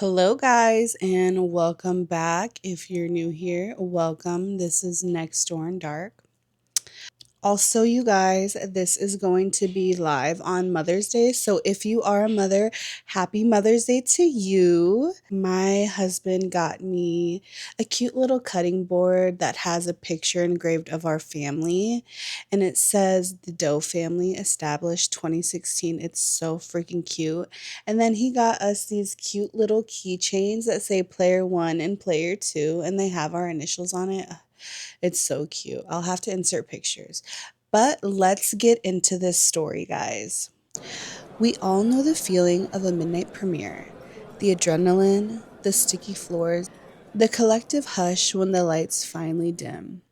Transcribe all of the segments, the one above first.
Hello, guys, and welcome back. If you're new here, welcome. This is Next Door and Dark. Also, you guys, this is going to be live on Mother's Day. So, if you are a mother, happy Mother's Day to you. My husband got me a cute little cutting board that has a picture engraved of our family, and it says the Doe family established 2016. It's so freaking cute. And then he got us these cute little keychains that say player one and player two, and they have our initials on it. It's so cute. I'll have to insert pictures. But let's get into this story, guys. We all know the feeling of a midnight premiere, the adrenaline, the sticky floors, the collective hush when the lights finally dim.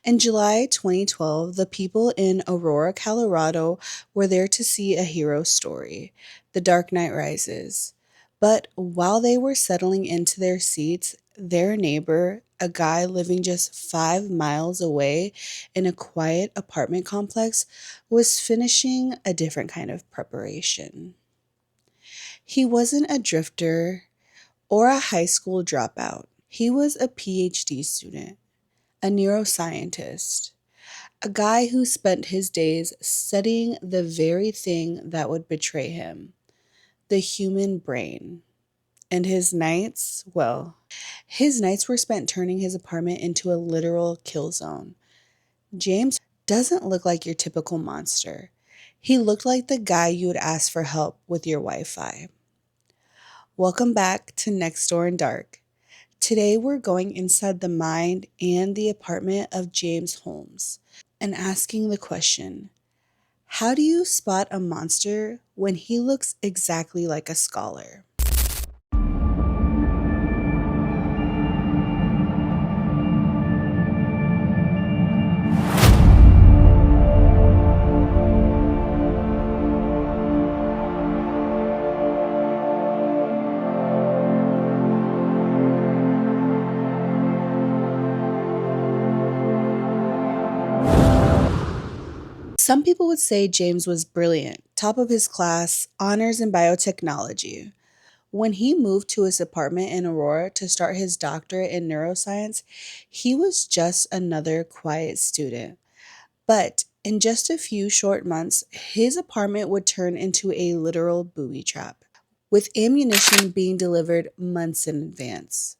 In July 2012, the people in Aurora, Colorado were there to see a hero story, The Dark Knight Rises. But while they were settling into their seats, their neighbor, a guy living just 5 miles away in a quiet apartment complex, was finishing a different kind of preparation. He wasn't a drifter or a high school dropout. He was a PhD student, a neuroscientist, a guy who spent his days studying the very thing that would betray him, the human brain. And his nights, well, his nights were spent turning his apartment into a literal kill zone. James doesn't look like your typical monster. He looked like the guy you would ask for help with your Wi Fi. Welcome back to Next Door in Dark. Today we're going inside the mind and the apartment of James Holmes and asking the question, how do you spot a monster when he looks exactly like a scholar? Some people would say James was brilliant, top of his class, honors in biotechnology. When he moved to his apartment in Aurora to start his doctorate in neuroscience, he was just another quiet student. But in just a few short months, his apartment would turn into a literal booby trap, with ammunition being delivered months in advance.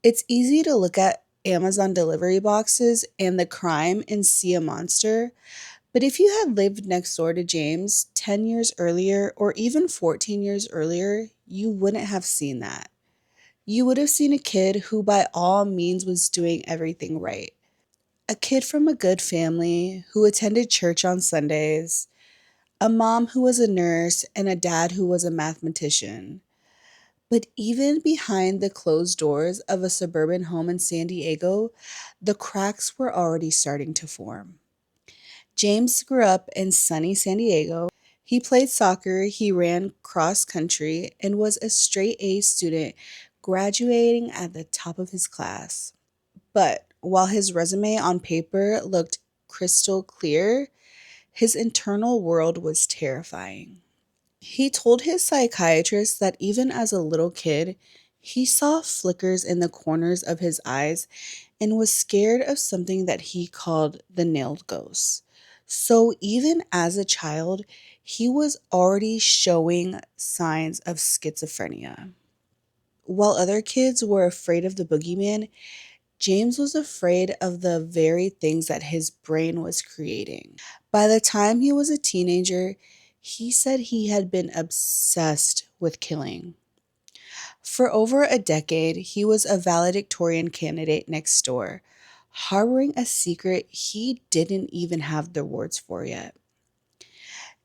It's easy to look at Amazon delivery boxes and the crime and see a monster, but if you had lived next door to James 10 years earlier or even 14 years earlier, you wouldn't have seen that. You would have seen a kid who, by all means, was doing everything right. A kid from a good family who attended church on Sundays, a mom who was a nurse, and a dad who was a mathematician. But even behind the closed doors of a suburban home in San Diego, the cracks were already starting to form. James grew up in sunny San Diego. He played soccer, he ran cross country, and was a straight A student, graduating at the top of his class. But while his resume on paper looked crystal clear, his internal world was terrifying. He told his psychiatrist that even as a little kid, he saw flickers in the corners of his eyes and was scared of something that he called the nailed ghost. So even as a child, he was already showing signs of schizophrenia. While other kids were afraid of the boogeyman, James was afraid of the very things that his brain was creating. By the time he was a teenager, he said he had been obsessed with killing. For over a decade, he was a valedictorian candidate next door, harboring a secret he didn't even have the words for yet.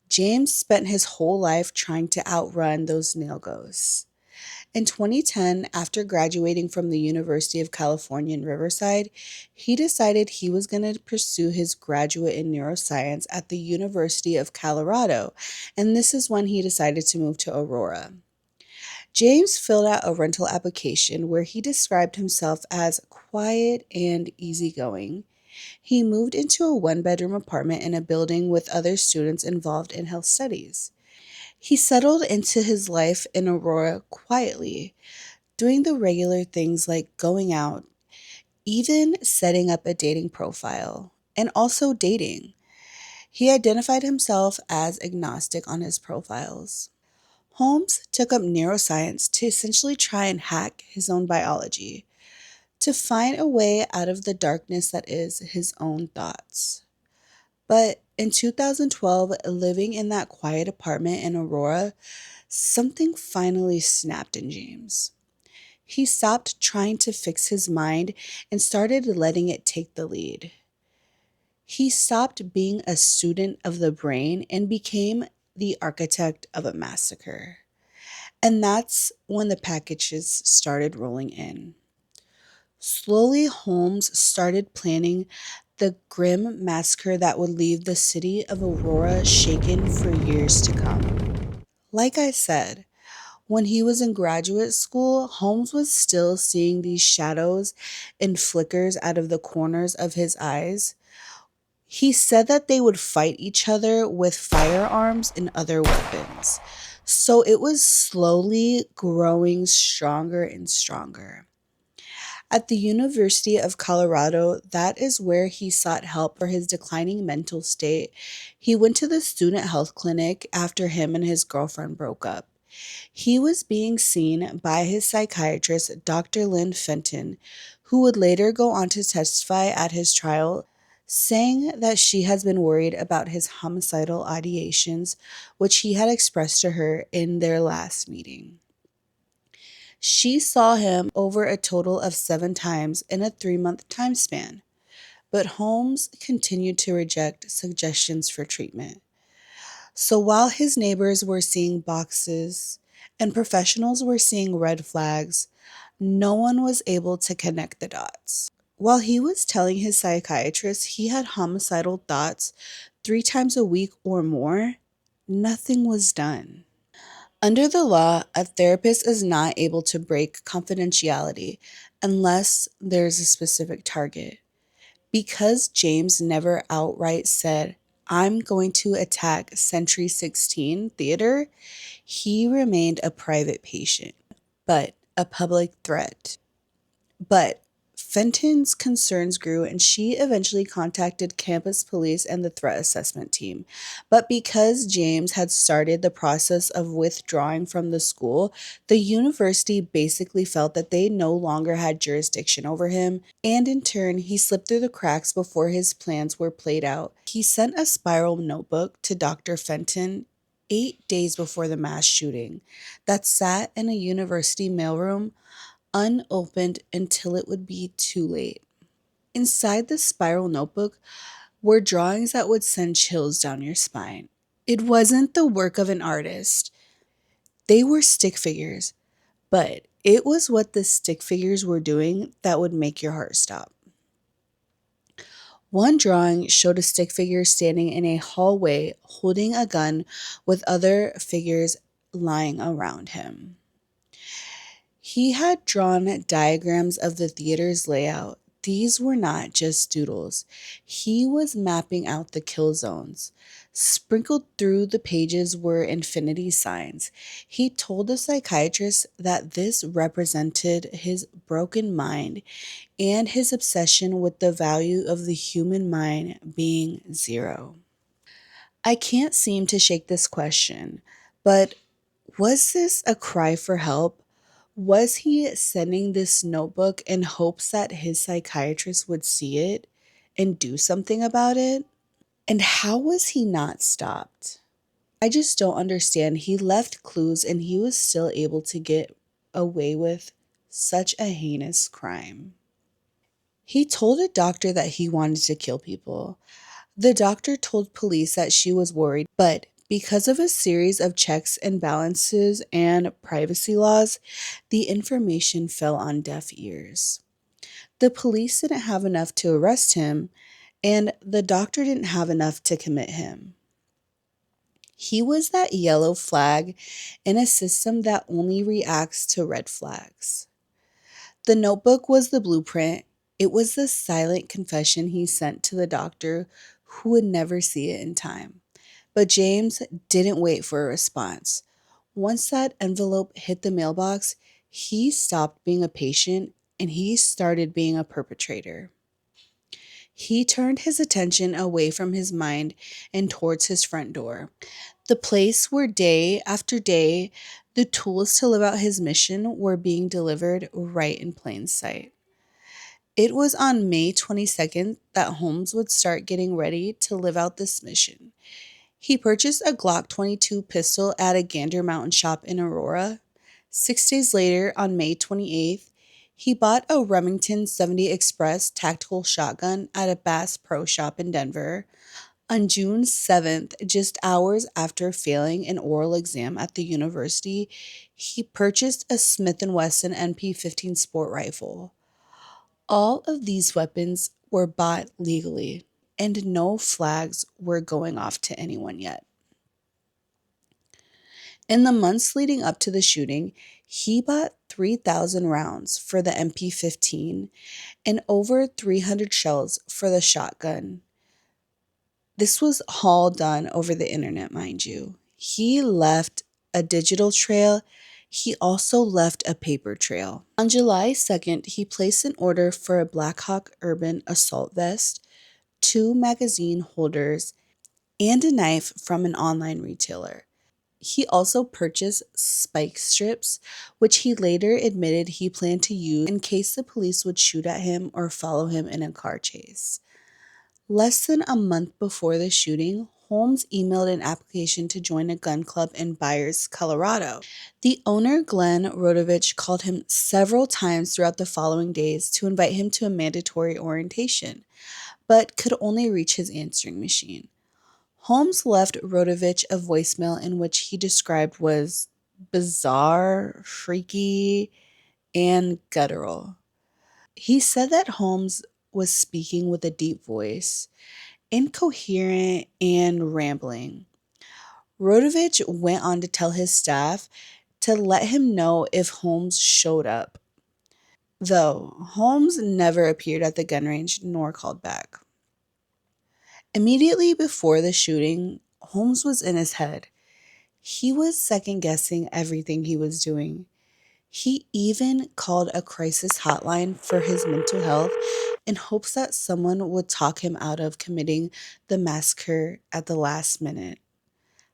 James spent his whole life trying to outrun those nail ghosts. In 2010, after graduating from the University of California in Riverside, he decided he was going to pursue his graduate in neuroscience at the University of Colorado, and this is when he decided to move to Aurora. James filled out a rental application where he described himself as quiet and easygoing. He moved into a one-bedroom apartment in a building with other students involved in health studies. He settled into his life in Aurora quietly, doing the regular things like going out, even setting up a dating profile, and also dating. He identified himself as agnostic on his profiles. Holmes took up neuroscience to essentially try and hack his own biology, to find a way out of the darkness that is his own thoughts. But in 2012, living in that quiet apartment in Aurora, something finally snapped in James. He stopped trying to fix his mind and started letting it take the lead. He stopped being a student of the brain and became the architect of a massacre. And that's when the packages started rolling in. Slowly, Holmes started planning the grim massacre that would leave the city of Aurora shaken for years to come. Like I said, when he was in graduate school, Holmes was still seeing these shadows and flickers out of the corners of his eyes. He said that they would fight each other with firearms and other weapons. So it was slowly growing stronger and stronger. At the University of Colorado, that is where he sought help for his declining mental state. He went to the student health clinic after him and his girlfriend broke up. He was being seen by his psychiatrist, Dr. Lynn Fenton, who would later go on to testify at his trial, saying that she has been worried about his homicidal ideations, which he had expressed to her in their last meeting. She saw him over a total of 7 times in a 3-month time span, but Holmes continued to reject suggestions for treatment. So while his neighbors were seeing boxes and professionals were seeing red flags, no one was able to connect the dots. While he was telling his psychiatrist he had homicidal thoughts 3 times a week or more, nothing was done. Under the law, a therapist is not able to break confidentiality unless there's a specific target. Because James never outright said, "I'm going to attack Century 16 Theater," he remained a private patient, but a public threat. But Fenton's concerns grew and she eventually contacted campus police and the threat assessment team. But because James had started the process of withdrawing from the school, the university basically felt that they no longer had jurisdiction over him, and in turn, he slipped through the cracks before his plans were played out. He sent a spiral notebook to Dr. Fenton 8 days before the mass shooting that sat in a university mailroom unopened until it would be too late. Inside the spiral notebook were drawings that would send chills down your spine. It wasn't the work of an artist, they were stick figures, but it was what the stick figures were doing that would make your heart stop. One drawing showed a stick figure standing in a hallway holding a gun with other figures lying around him. He had drawn diagrams of the theater's layout. These were not just doodles. He was mapping out the kill zones. Sprinkled through the pages were infinity signs. He told the psychiatrist that this represented his broken mind and his obsession with the value of the human mind being zero. I can't seem to shake this question, but was this a cry for help? Was he sending this notebook in hopes that his psychiatrist would see it and do something about it? And how was he not stopped? I just don't understand. He left clues and he was still able to get away with such a heinous crime. He told a doctor that he wanted to kill people. The doctor told police that she was worried, but because of a series of checks and balances and privacy laws, the information fell on deaf ears. The police didn't have enough to arrest him, and the doctor didn't have enough to commit him. He was that yellow flag in a system that only reacts to red flags. The notebook was the blueprint. It was the silent confession he sent to the doctor who would never see it in time. But James didn't wait for a response. Once that envelope hit the mailbox, he stopped being a patient and he started being a perpetrator. He turned his attention away from his mind and towards his front door, the place where day after day the tools to live out his mission were being delivered right in plain sight. It was on May 22nd that Holmes would start getting ready to live out this mission. He purchased a Glock 22 pistol at a Gander Mountain shop in Aurora. 6 days later, on May 28th, he bought a Remington 70 Express tactical shotgun at a Bass Pro Shop in Denver. On June 7th, just hours after failing an oral exam at the university, he purchased a Smith & Wesson MP-15 sport rifle. All of these weapons were bought legally, and no flags were going off to anyone yet. In the months leading up to the shooting, he bought 3,000 rounds for the MP-15 and over 300 shells for the shotgun. This was all done over the internet, mind you. He left a digital trail. He also left a paper trail. On July 2nd, he placed an order for a Blackhawk Urban assault vest, 2 magazine holders, and a knife from an online retailer. He also purchased spike strips, which he later admitted he planned to use in case the police would shoot at him or follow him in a car chase. Less than a month before the shooting, Holmes emailed an application to join a gun club in Byers, Colorado. The owner, Glenn Rodovich, called him several times throughout the following days to invite him to a mandatory orientation, but could only reach his answering machine. Holmes left Rodovich a voicemail in which he described was bizarre, freaky, and guttural. He said that Holmes was speaking with a deep voice, incoherent and rambling. Rodovich went on to tell his staff to let him know if Holmes showed up, though Holmes never appeared at the gun range nor called back. Immediately before the shooting, Holmes was in his head. He was second guessing everything he was doing. He even called a crisis hotline for his mental health in hopes that someone would talk him out of committing the massacre at the last minute.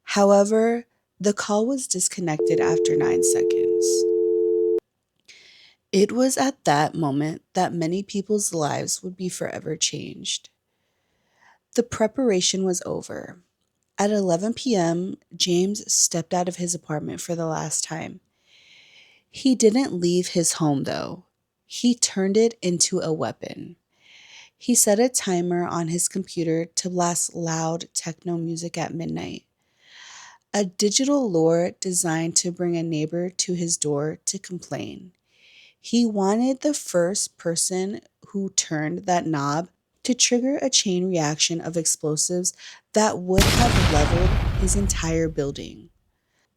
However, the call was disconnected after 9 seconds. It was at that moment that many people's lives would be forever changed. The preparation was over. At 11 p.m., James stepped out of his apartment for the last time. He didn't leave his home, though. He turned it into a weapon. He set a timer on his computer to blast loud techno music at midnight, a digital lure designed to bring a neighbor to his door to complain. He wanted the first person who turned that knob to trigger a chain reaction of explosives that would have leveled his entire building.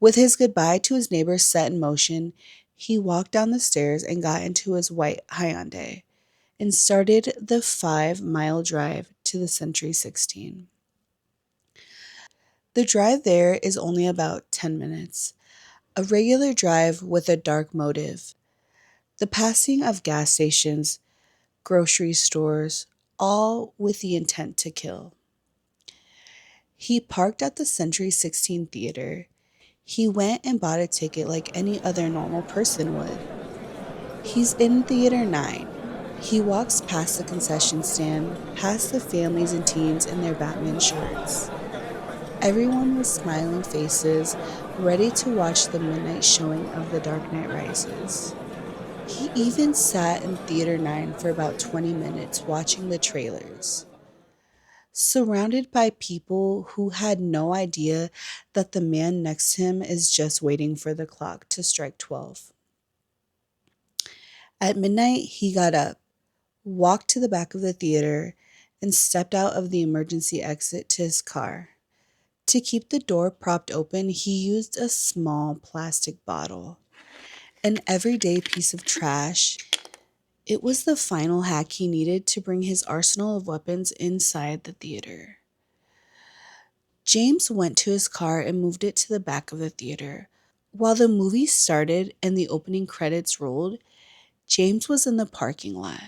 With his goodbye to his neighbor set in motion, he walked down the stairs and got into his white Hyundai and started the 5-mile drive to the Century 16. The drive there is only about 10 minutes, a regular drive with a dark motive. The passing of gas stations, grocery stores, all with the intent to kill. He parked at the Century 16 theater. He went and bought a ticket like any other normal person would. He's in Theater 9. He walks past the concession stand, past the families and teens in their Batman shirts. Everyone with smiling faces, ready to watch the midnight showing of The Dark Knight Rises. He even sat in Theater 9 for about 20 minutes watching the trailers, surrounded by people who had no idea that the man next to him is just waiting for the clock to strike 12. At midnight, he got up, walked to the back of the theater, and stepped out of the emergency exit to his car. To keep the door propped open, he used a small plastic bottle, an everyday piece of trash. It was the final hack he needed to bring his arsenal of weapons inside the theater. James went to his car and moved it to the back of the theater. While the movie started and the opening credits rolled, James was in the parking lot.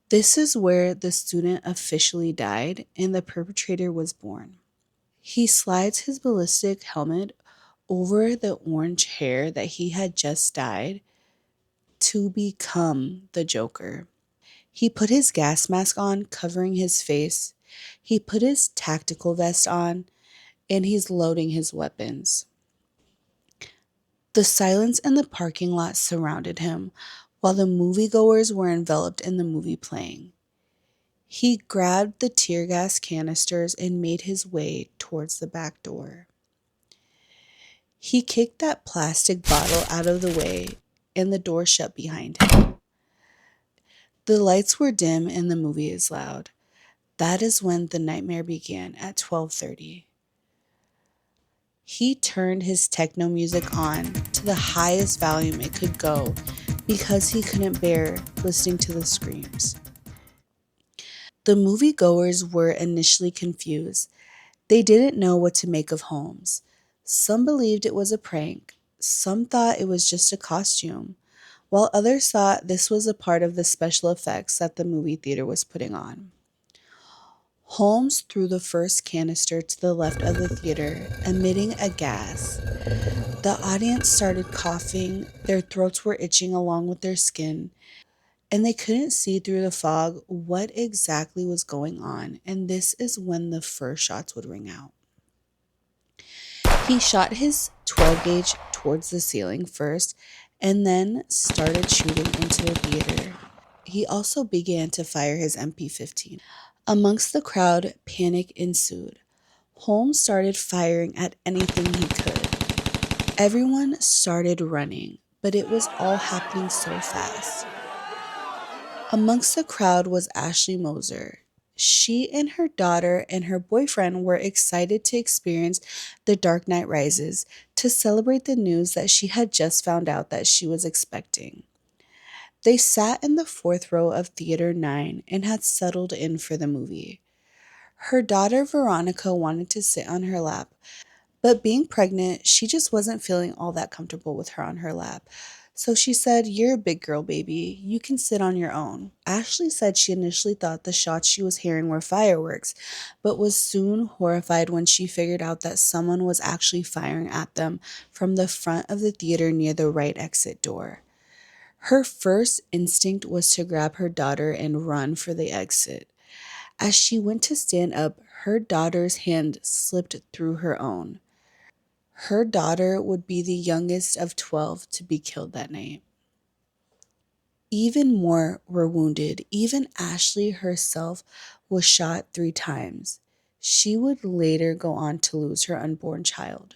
This is where the student officially died and the perpetrator was born. He slides his ballistic helmet over the orange hair that he had just dyed to become the Joker. He put his gas mask on, covering his face. He put his tactical vest on, and he's loading his weapons. The silence in the parking lot surrounded him, while the moviegoers were enveloped in the movie playing. He grabbed the tear gas canisters and made his way towards the back door. He kicked that plastic bottle out of the way, and the door shut behind him. The lights were dim and the movie is loud. That is when the nightmare began at 12:30. He turned his techno music on to the highest volume it could go because he couldn't bear listening to the screams. The moviegoers were initially confused. They didn't know what to make of Holmes. Some believed it was a prank. Some thought it was just a costume, while others thought this was a part of the special effects that the movie theater was putting on. Holmes threw the first canister to the left of the theater, emitting a gas. The audience started coughing, their throats were itching along with their skin, and they couldn't see through the fog what exactly was going on, and this is when the first shots would ring out. He shot his 12 gauge towards the ceiling first, and then started shooting into the theater. He also began to fire his MP-15. Amongst the crowd, panic ensued. Holmes started firing at anything he could. Everyone started running, but it was all happening so fast. Amongst the crowd was Ashley Moser. She and her daughter and her boyfriend were excited to experience The Dark Knight Rises to celebrate the news that she had just found out that she was expecting. They sat in the fourth row of Theater 9 and had settled in for the movie. Her daughter Veronica wanted to sit on her lap, but being pregnant, she just wasn't feeling all that comfortable with her on her lap. So she said, "You're a big girl, baby. You can sit on your own." Ashley said she initially thought the shots she was hearing were fireworks, but was soon horrified when she figured out that someone was actually firing at them from the front of the theater near the right exit door. Her first instinct was to grab her daughter and run for the exit. As she went to stand up, her daughter's hand slipped through her own. Her daughter would be the youngest of 12 to be killed that night. Even more were wounded. Even Ashley herself was shot 3 times. She would later go on to lose her unborn child.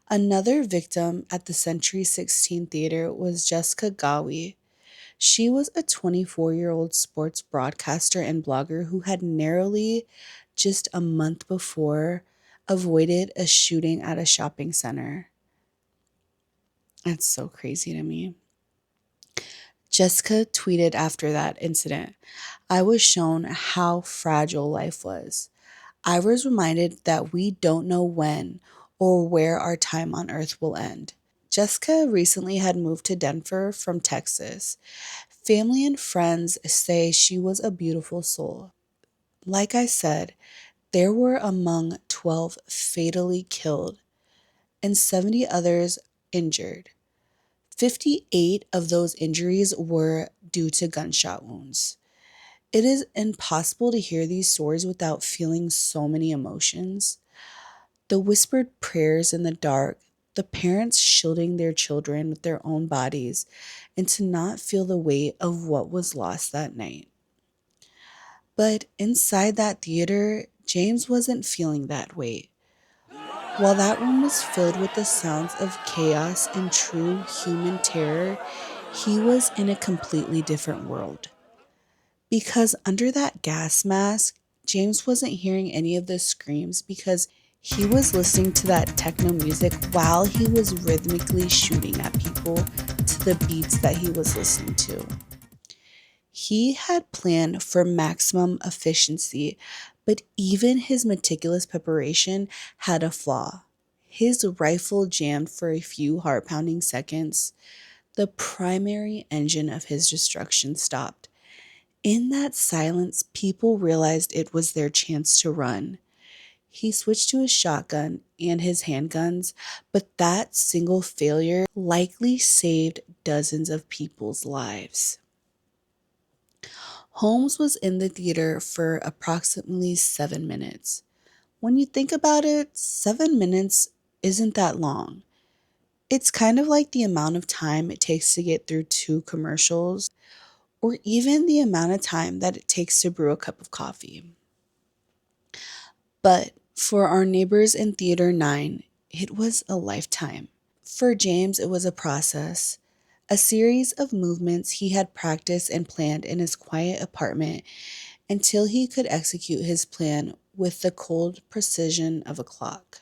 Another victim at the Century 16 Theater was Jessica Gawi. She was a 24-year-old sports broadcaster and blogger who had narrowly, just a month before, avoided a shooting at a shopping center. That's so crazy to me. Jessica tweeted after that incident, "I was shown how fragile life was. I was reminded that we don't know when or where our time on earth will end." Jessica recently had moved to Denver from Texas. Family and friends say she was a beautiful soul. Like I said, there were among 12 fatally killed and 70 others injured. 58 of those injuries were due to gunshot wounds. It is impossible to hear these stories without feeling so many emotions. The whispered prayers in the dark, the parents shielding their children with their own bodies, and to not feel the weight of what was lost that night. But inside that theater, James wasn't feeling that weight. While that room was filled with the sounds of chaos and true human terror, he was in a completely different world. Because under that gas mask, James wasn't hearing any of the screams because he was listening to that techno music while he was rhythmically shooting at people to the beats that he was listening to. He had planned for maximum efficiency, But even his meticulous preparation had a flaw. His rifle jammed for a few heart pounding seconds. The primary engine of his destruction stopped. In that silence, people realized it was their chance to run. He switched to his shotgun and his handguns, but that single failure likely saved dozens of people's lives. Holmes was in the theater for approximately 7 minutes. When you think about it, 7 minutes isn't that long. It's kind of like the amount of time it takes to get through two commercials, or even the amount of time that it takes to brew a cup of coffee. But for our neighbors in Theater 9, it was a lifetime. For James, it was a process, a series of movements he had practiced and planned in his quiet apartment until he could execute his plan with the cold precision of a clock.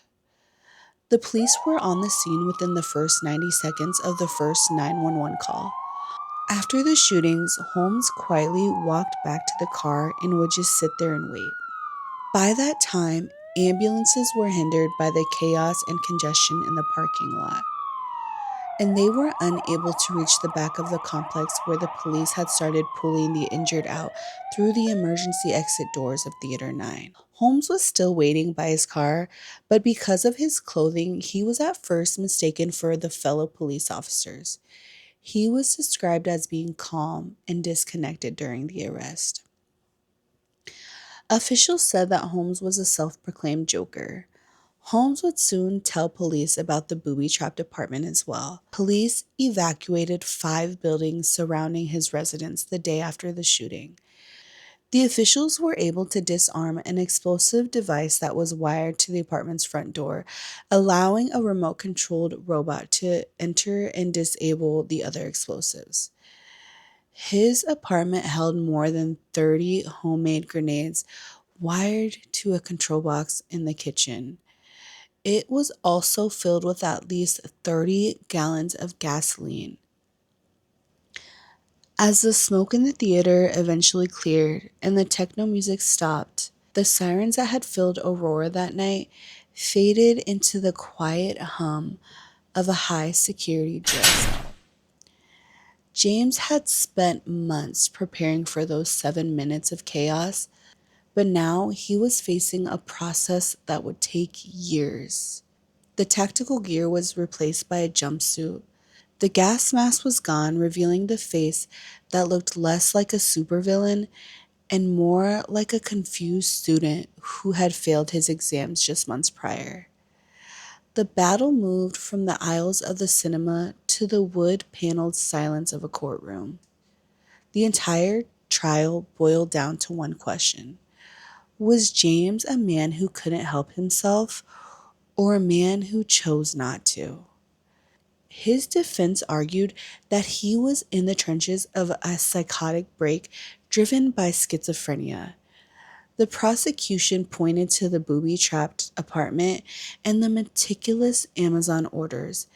The police were on the scene within the first 90 seconds of the first 911 call. After the shootings, Holmes quietly walked back to the car and would just sit there and wait. By that time, ambulances were hindered by the chaos and congestion in the parking lot, and they were unable to reach the back of the complex where the police had started pulling the injured out through the emergency exit doors of Theater 9. Holmes was still waiting by his car, but because of his clothing, he was at first mistaken for the fellow police officers. He was described as being calm and disconnected during the arrest. Officials said that Holmes was a self proclaimed joker. Holmes would soon tell police about the booby trapped apartment as well. Police evacuated 5 buildings surrounding his residence the day after the shooting. The officials were able to disarm an explosive device that was wired to the apartment's front door, allowing a remote controlled robot to enter and disable the other explosives. His apartment held more than 30 homemade grenades wired to a control box in the kitchen. It was also filled with at least 30 gallons of gasoline. As the smoke in the theater eventually cleared and the techno music stopped, the sirens that had filled Aurora that night faded into the quiet hum of a high security jail cell. James had spent months preparing for those 7 minutes of chaos, but now he was facing a process that would take years. The tactical gear was replaced by a jumpsuit. The gas mask was gone, revealing the face that looked less like a supervillain and more like a confused student who had failed his exams just months prior. The battle moved from the aisles of the cinema to the wood paneled silence of a courtroom. The entire trial boiled down to one question: was James a man who couldn't help himself, or a man who chose not to? His defense argued that he was in the trenches of a psychotic break driven by schizophrenia. The prosecution pointed to the booby trapped apartment and the meticulous Amazon orders.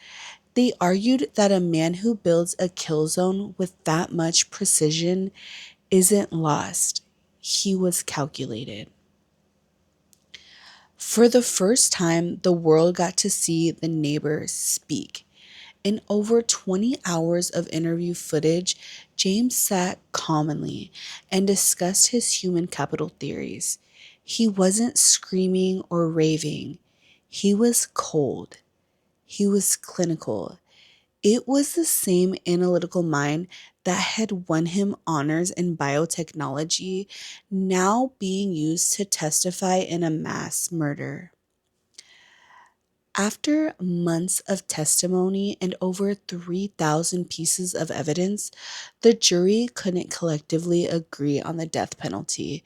They argued that a man who builds a kill zone with that much precision isn't lost. He was calculated. For the first time, the world got to see the neighbor speak. In over 20 hours of interview footage, James sat calmly and discussed his human capital theories. He wasn't screaming or raving. He was cold. He was clinical. It was the same analytical mind that had won him honors in biotechnology, now being used to testify in a mass murder. After months of testimony and over 3,000 pieces of evidence, the jury couldn't collectively agree on the death penalty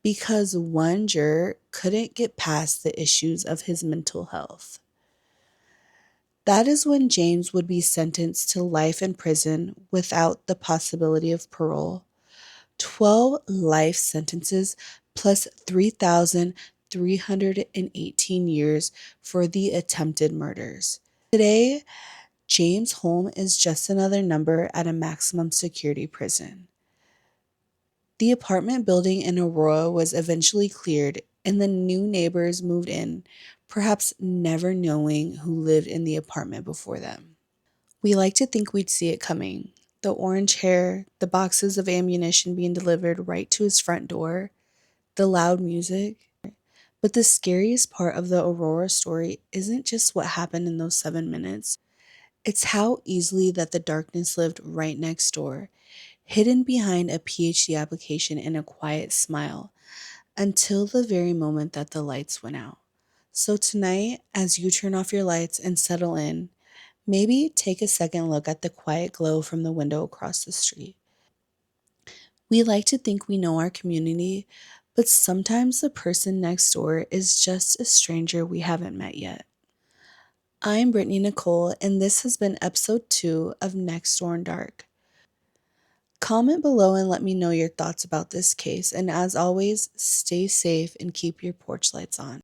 because one juror couldn't get past the issues of his mental health. That is when James would be sentenced to life in prison without the possibility of parole. 12 life sentences plus 3,318 years for the attempted murders. Today, James Holmes is just another number at a maximum security prison. The apartment building in Aurora was eventually cleared, and the new neighbors moved in, perhaps never knowing who lived in the apartment before them. We like to think we'd see it coming. The orange hair, the boxes of ammunition being delivered right to his front door, the loud music. But the scariest part of the Aurora story isn't just what happened in those 7 minutes. It's how easily that the darkness lived right next door, hidden behind a PhD application and a quiet smile, until the very moment that the lights went out. So tonight, as you turn off your lights and settle in, maybe take a second look at the quiet glow from the window across the street. We like to think we know our community, but sometimes the person next door is just a stranger we haven't met yet. I'm Brittany Nicole, and this has been episode 2 of Next Door in Dark. Comment below and let me know your thoughts about this case, and as always, stay safe and keep your porch lights on.